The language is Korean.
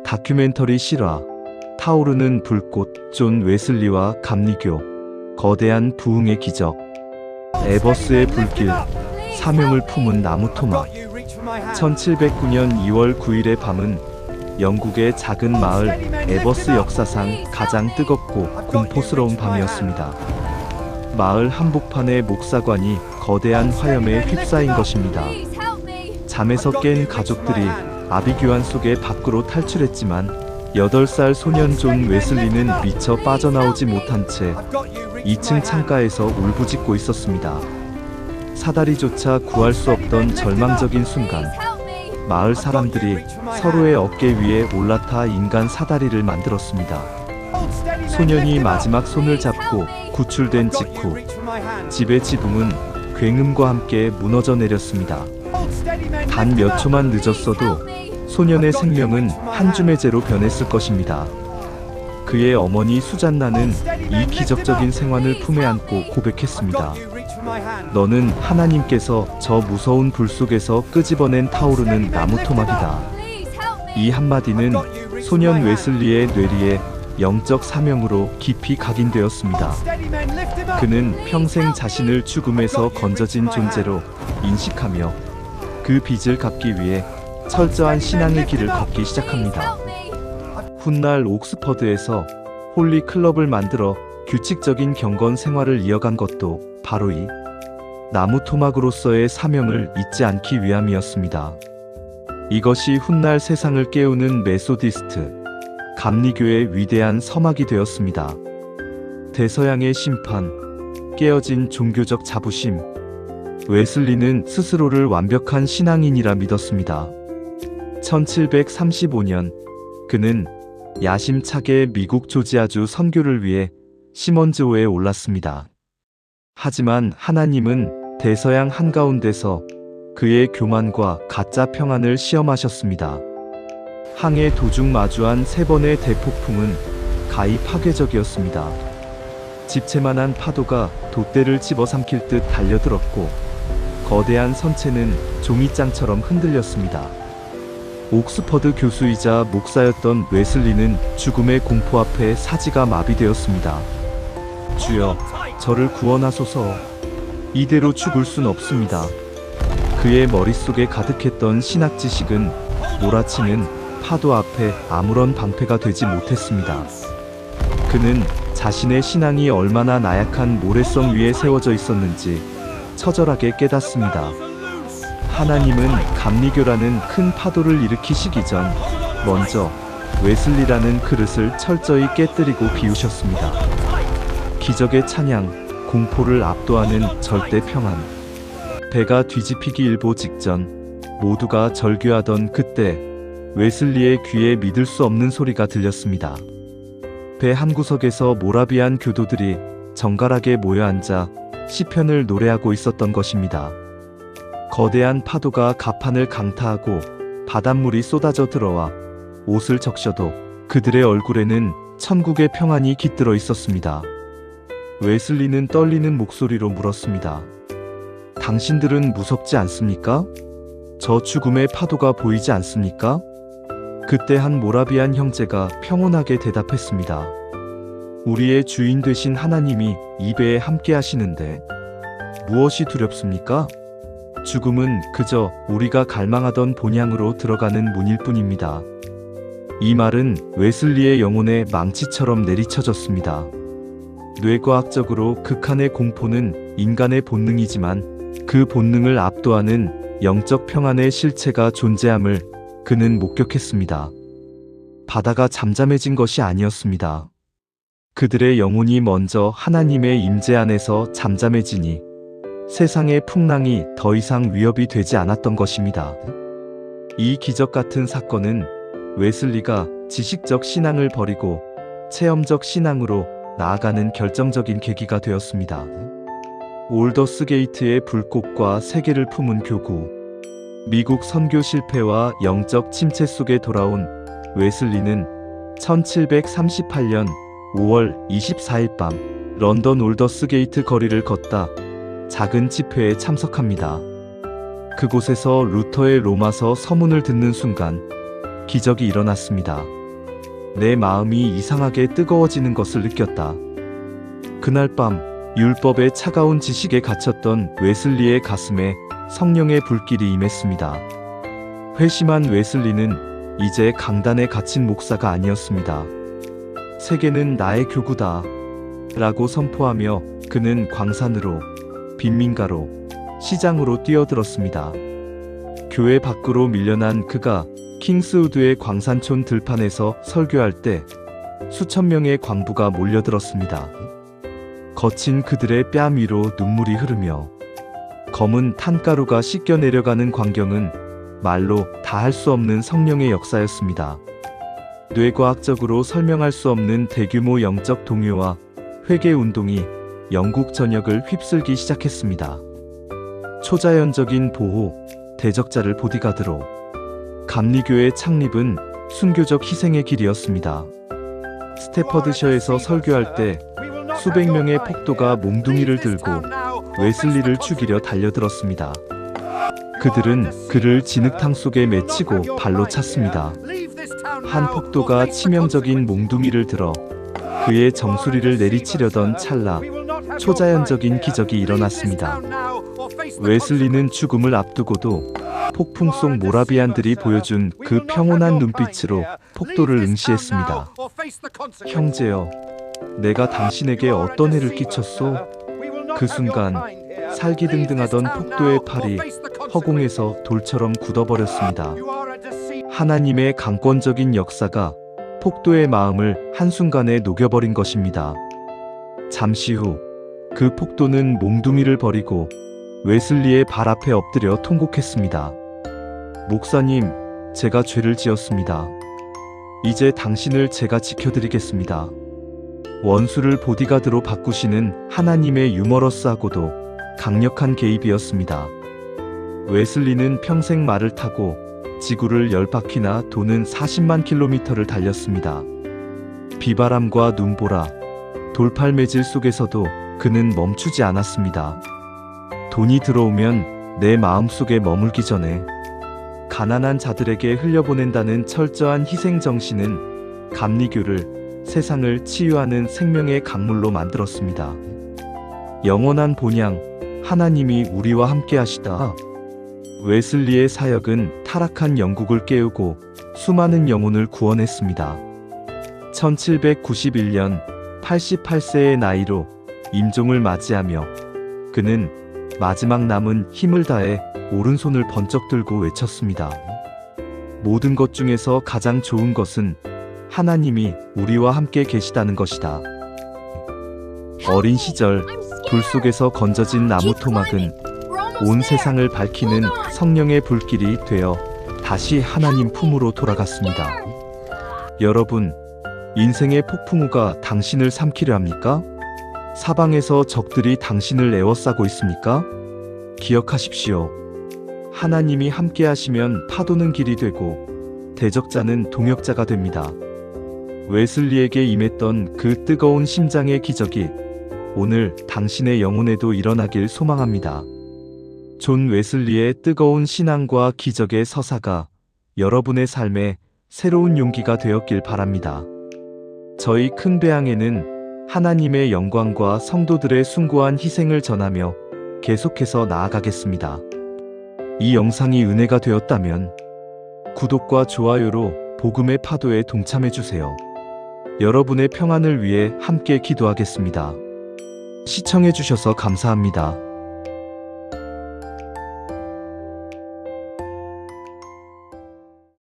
다큐멘터리 실화 타오르는 불꽃 존 웨슬리와 감리교 거대한 부흥의 기적 에버스의 불길 사명을 품은 나무 토막 1709년 2월 9일의 밤은 영국의 작은 마을 에버스 역사상 가장 뜨겁고 공포스러운 밤이었습니다. 마을 한복판의 목사관이 거대한 화염에 휩싸인 것입니다. 잠에서 깬 가족들이 아비규환 속에 밖으로 탈출했지만 8살 소년 존 웨슬리는 미처 빠져나오지 못한 채 2층 창가에서 울부짖고 있었습니다. 사다리조차 구할 수 없던 절망적인 순간 마을 사람들이 서로의 어깨 위에 올라타 인간 사다리를 만들었습니다. 소년이 마지막 손을 잡고 구출된 직후 집의 지붕은 굉음과 함께 무너져 내렸습니다. 단 몇 초만 늦었어도 소년의 생명은 한 줌의 재로 변했을 것입니다. 그의 어머니 수잔나는 이 기적적인 생환을 품에 안고 고백했습니다. 너는 하나님께서 저 무서운 불 속에서 끄집어낸 타오르는 나무 토막이다. 이 한마디는 소년 웨슬리의 뇌리에 영적 사명으로 깊이 각인되었습니다. 그는 평생 자신을 죽음에서 건져진 존재로 인식하며 그 빚을 갚기 위해 철저한 신앙의 길을 걷기 시작합니다. 훗날 옥스퍼드에서 홀리 클럽을 만들어 규칙적인 경건 생활을 이어간 것도 바로 이 나무 토막으로서의 사명을 잊지 않기 위함이었습니다. 이것이 훗날 세상을 깨우는 메소디스트 감리교의 위대한 서막이 되었습니다. 대서양의 심판, 깨어진 종교적 자부심. 웨슬리는 스스로를 완벽한 신앙인이라 믿었습니다. 1735년 그는 야심차게 미국 조지아주 선교를 위해 시먼즈호에 올랐습니다. 하지만 하나님은 대서양 한가운데서 그의 교만과 가짜 평안을 시험하셨습니다. 항해 도중 마주한 3번의 대폭풍은 가히 파괴적이었습니다. 집채만한 파도가 돛대를 집어삼킬 듯 달려들었고 거대한 선체는 종이장처럼 흔들렸습니다. 옥스퍼드 교수이자 목사였던 웨슬리는 죽음의 공포 앞에 사지가 마비되었습니다. 주여, 저를 구원하소서. 이대로 죽을 순 없습니다. 그의 머릿속에 가득했던 신학 지식은 몰아치는 파도 앞에 아무런 방패가 되지 못했습니다. 그는 자신의 신앙이 얼마나 나약한 모래성 위에 세워져 있었는지 처절하게 깨닫습니다. 하나님은 감리교라는 큰 파도를 일으키시기 전 먼저 웨슬리라는 그릇을 철저히 깨뜨리고 비우셨습니다. 기적의 찬양, 공포를 압도하는 절대 평안. 배가 뒤집히기 일보 직전 모두가 절규하던 그때 웨슬리의 귀에 믿을 수 없는 소리가 들렸습니다. 배 한구석에서 모라비안 교도들이 정갈하게 모여 앉아 시편을 노래하고 있었던 것입니다. 거대한 파도가 갑판을 강타하고 바닷물이 쏟아져 들어와 옷을 적셔도 그들의 얼굴에는 천국의 평안이 깃들어 있었습니다. 웨슬리는 떨리는 목소리로 물었습니다. 당신들은 무섭지 않습니까? 저 죽음의 파도가 보이지 않습니까? 그때 한 모라비안 형제가 평온하게 대답했습니다. 우리의 주인 되신 하나님이 이 배에 함께 하시는데 무엇이 두렵습니까? 죽음은 그저 우리가 갈망하던 본향으로 들어가는 문일 뿐입니다. 이 말은 웨슬리의 영혼에 망치처럼 내리쳐졌습니다. 뇌과학적으로 극한의 공포는 인간의 본능이지만 그 본능을 압도하는 영적 평안의 실체가 존재함을 그는 목격했습니다. 바다가 잠잠해진 것이 아니었습니다. 그들의 영혼이 먼저 하나님의 임재 안에서 잠잠해지니 세상의 풍랑이 더 이상 위협이 되지 않았던 것입니다. 이 기적 같은 사건은 웨슬리가 지식적 신앙을 버리고 체험적 신앙으로 나아가는 결정적인 계기가 되었습니다. 올더스 게이트의 불꽃과 세계를 품은 교구. 미국 선교 실패와 영적 침체 속에 돌아온 웨슬리는 1738년 5월 24일 밤 런던 올더스 게이트 거리를 걷다 작은 집회에 참석합니다. 그곳에서 루터의 로마서 서문을 듣는 순간 기적이 일어났습니다. 내 마음이 이상하게 뜨거워지는 것을 느꼈다. 그날 밤 율법의 차가운 지식에 갇혔던 웨슬리의 가슴에 성령의 불길이 임했습니다. 회심한 웨슬리는 이제 강단에 갇힌 목사가 아니었습니다. 세계는 나의 교구다 라고 선포하며 그는 광산으로, 빈민가로, 시장으로 뛰어들었습니다. 교회 밖으로 밀려난 그가 킹스우드의 광산촌 들판에서 설교할 때 수천 명의 광부가 몰려들었습니다. 거친 그들의 뺨 위로 눈물이 흐르며 검은 탄가루가 씻겨 내려가는 광경은 말로 다 할 수 없는 성령의 역사였습니다. 뇌과학적으로 설명할 수 없는 대규모 영적 동요와 회개 운동이 영국 전역을 휩쓸기 시작했습니다. 초자연적인 보호, 대적자를 보디가드로. 감리교의 창립은 순교적 희생의 길이었습니다. 스테퍼드셔에서 설교할 때 수백 명의 폭도가 몽둥이를 들고 웨슬리를 죽이려 달려들었습니다. 그들은 그를 진흙탕 속에 맺히고 발로 찼습니다. 한 폭도가 치명적인 몽둥이를 들어 그의 정수리를 내리치려던 찰나 초자연적인 기적이 일어났습니다. 웨슬리는 죽음을 앞두고도 폭풍 속 모라비안들이 보여준 그 평온한 눈빛으로 폭도를 응시했습니다. 형제여, 내가 당신에게 어떤 해를 끼쳤소? 그 순간 살기등등하던 폭도의 팔이 허공에서 돌처럼 굳어버렸습니다. 하나님의 강권적인 역사가 폭도의 마음을 한순간에 녹여버린 것입니다. 잠시 후 그 폭도는 몽둥이를 버리고 웨슬리의 발 앞에 엎드려 통곡했습니다. 목사님, 제가 죄를 지었습니다. 이제 당신을 제가 지켜드리겠습니다. 원수를 보디가드로 바꾸시는 하나님의 유머러스하고도 강력한 개입이었습니다. 웨슬리는 평생 말을 타고 지구를 10바퀴나 도는 40만 킬로미터를 달렸습니다. 비바람과 눈보라, 돌팔매질 속에서도 그는 멈추지 않았습니다. 돈이 들어오면 내 마음속에 머물기 전에 가난한 자들에게 흘려보낸다는 철저한 희생정신은 감리교를 세상을 치유하는 생명의 강물로 만들었습니다. 영원한 본향, 하나님이 우리와 함께 하시다. 웨슬리의 사역은 타락한 영국을 깨우고 수많은 영혼을 구원했습니다. 1791년 88세의 나이로 임종을 맞이하며 그는 마지막 남은 힘을 다해 오른손을 번쩍 들고 외쳤습니다. 모든 것 중에서 가장 좋은 것은 하나님이 우리와 함께 계시다는 것이다. 어린 시절 불 속에서 건져진 나무 토막은 온 세상을 밝히는 성령의 불길이 되어 다시 하나님 품으로 돌아갔습니다. 여러분, 인생의 폭풍우가 당신을 삼키려 합니까? 사방에서 적들이 당신을 에워싸고 있습니까? 기억하십시오. 하나님이 함께 하시면 파도는 길이 되고 대적자는 동역자가 됩니다. 웨슬리에게 임했던 그 뜨거운 심장의 기적이 오늘 당신의 영혼에도 일어나길 소망합니다. 존 웨슬리의 뜨거운 신앙과 기적의 서사가 여러분의 삶에 새로운 용기가 되었길 바랍니다. 저희 큰 배양에는 하나님의 영광과 성도들의 숭고한 희생을 전하며 계속해서 나아가겠습니다. 이 영상이 은혜가 되었다면 구독과 좋아요로 복음의 파도에 동참해주세요. 여러분의 평안을 위해 함께 기도하겠습니다. 시청해주셔서 감사합니다.